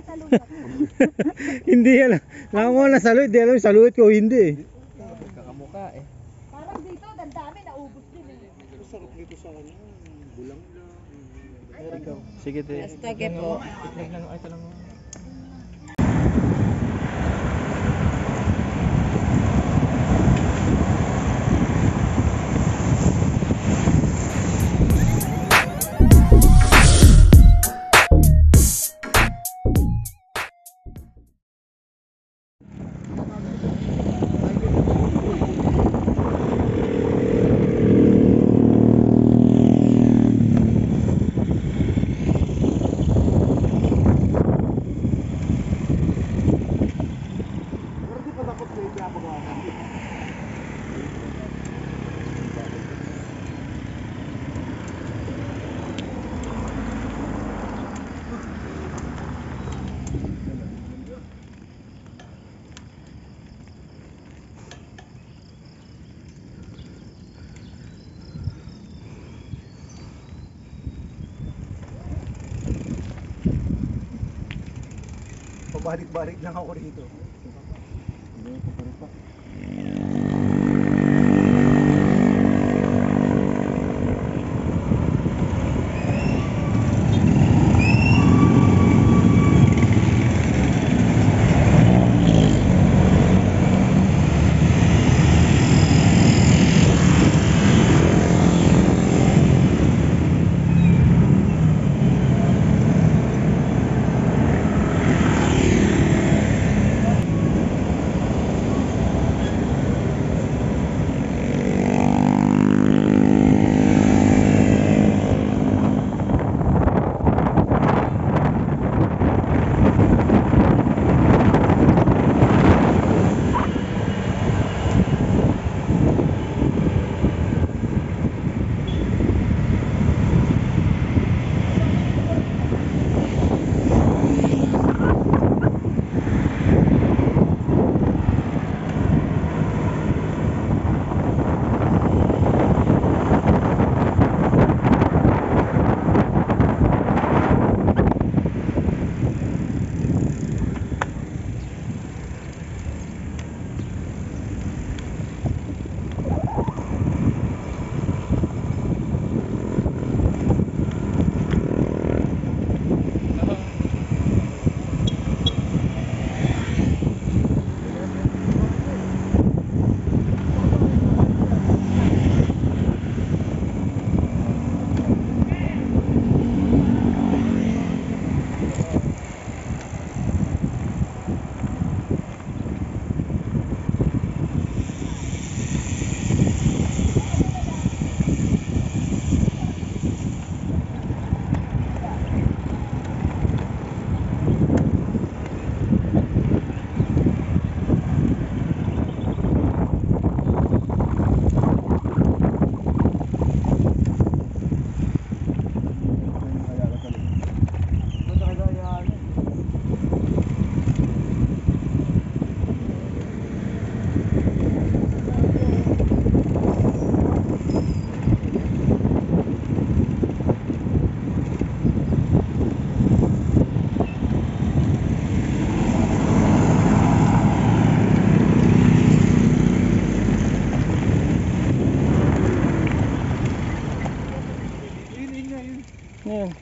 Nakasaluyot. Hindi alam. Nakakuha na saluyot. Hindi alam saluyot ko hindi. Kakamukha eh. Parang dito, dandami, naubos din eh. Sarap dito sa ano, bulang lang. Ikaw. Sige, te. Estage po. Itlog lang. Ay, ito lang. Pabalik-balik lang ako rito.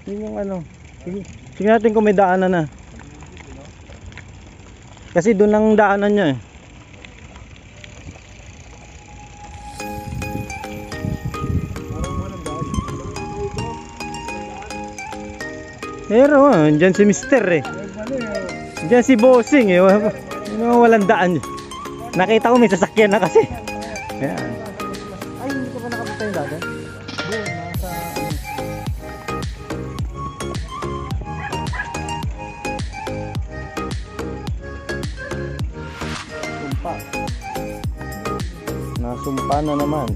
Yun yung ano. Tingnan natin kung may daanan na. Kasi doon lang daanan niya eh. Pero dyan si Mister eh. Dyan si Bossing eh. Walang daan. Nakita ko may sasakyan na kasi. Ayan. Ay, hindi ko pa nakapunta yung daan. Doon, nasa sumpa. Nasumpa na naman.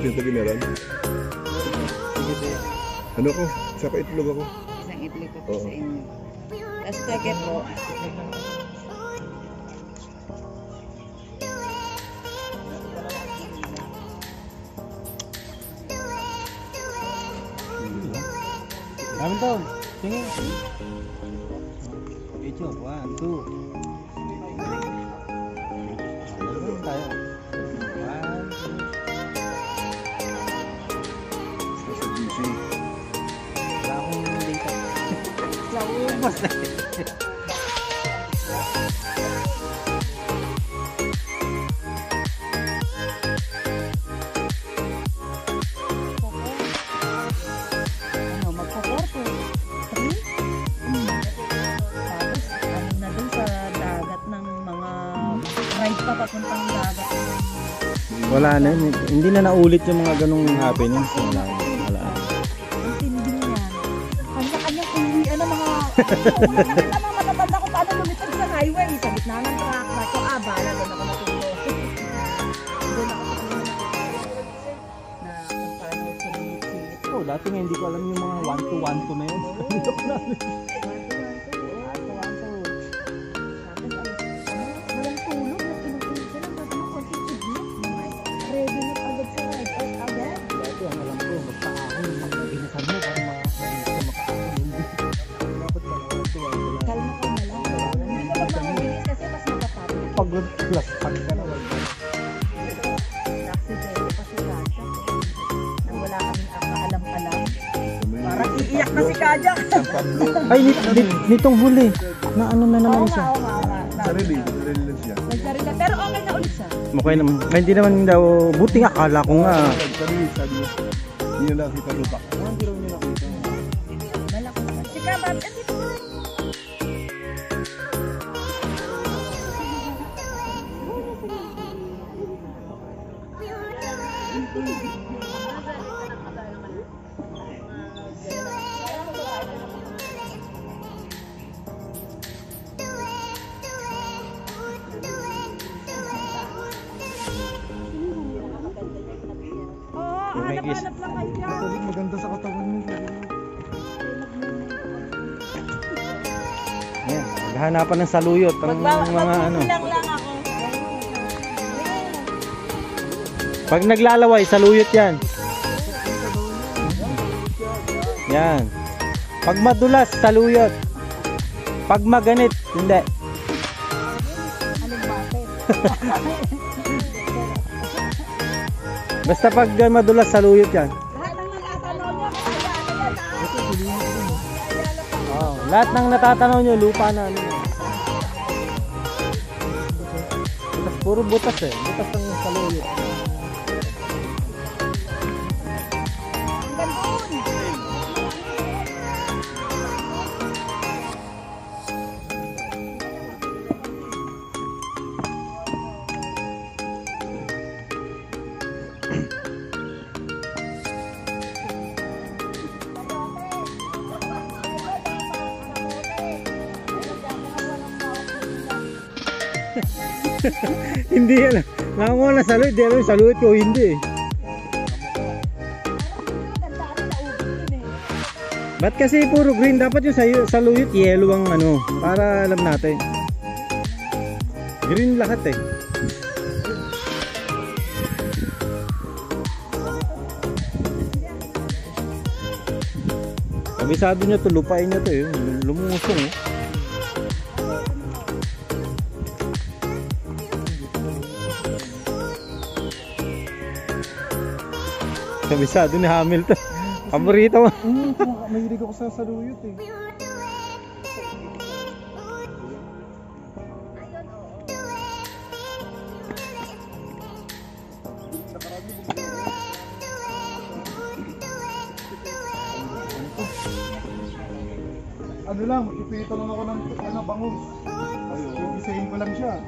Meron, meron. Dito yan. Ano ko? Sa itlog ako. Isang itlog ko Oo. sa inyo. Tapos teke po. Dami taon. Tingin. Ito, 1, 2. Dalawa tayo. 1, 2. Sa GC. Wala akong data. Naubos na. Ano, magpo-4 3? Tapos, ano na dun sa dagat ng mga ride pa papuntang dagat. Wala na. Hindi na naulit yung mga ganung happenings. Wala. Wala. Ang tindi niyan. Kanya-kanyang uwi, ano mga... Nakita mga matatanda ko paano lumipad sa highway. Sa gitna ng truck. Bato, bala doon ako natulog. Doon ako natulog. Na kung paano sulit-sulit. Oh, dati nga hindi ko alam yung mga 1-2-1-2 na yun. Dito ko namin. Walang tulog na pinutulog sila. Bago mo konting sigit. Ready na agad sa ride. Tapos agad. Dati ang alam ko, magpaahon yung binasan mo para makaahon. Hindi. Dapat pala 1-2-1-2 lang. Kalma ka na lang. Hindi ka pag mabilis kasi mas makapagod. Pag plus pag ka na lang. Aksidente pa si Kaja. Nang wala kaming kaalam-alam. Parang iiyak na si Kaja. Ay, nitong huli. Na ano na naman Oo siya. nga, oo nga. Sarili lang siya. Nagsarili. Pero okay na ulit siya. Okay naman. Ay, hindi naman daw. Buti nga, akala ko nga. Sabi niya, hindi nyo nakita lupa. Hindi raw niya nakita. Malaki naman. Si Kabat, andito na. Oo, May is- hanap-hanap lang kayo dyan. Actually, maganda sa katawan niya. Ayan, naghahanapan ng saluyot. Ang mga ano. Magbibilang lang ako. Pag naglalaway, saluyot yan. Yan. Pag madulas, saluyot. Pag maganit, hindi. Anong bakit? Basta pag madulas, saluyot yan. Lahat ng natatanong niyo, kaya ano yan, Oh, lahat ng natatanaw nyo, lupa na ano. Butas, puro butas eh. Butas ng saluyot. Hindi alam. Nakakuha na saluyot. Di alam yung saluyot ko hindi eh. Ba't kasi puro green? Dapat yung saluyot yellow ang ano. Para alam natin. Green lahat eh. Kabisado nyo to. Lupain nyo to eh. Lumusong eh. Kabisado ni Hamilton. Paborito mo. Mahilig ako sa saluyot eh. Ano lang, magpipito lang ako ng bangus. Ayun, isahin ko lang siya.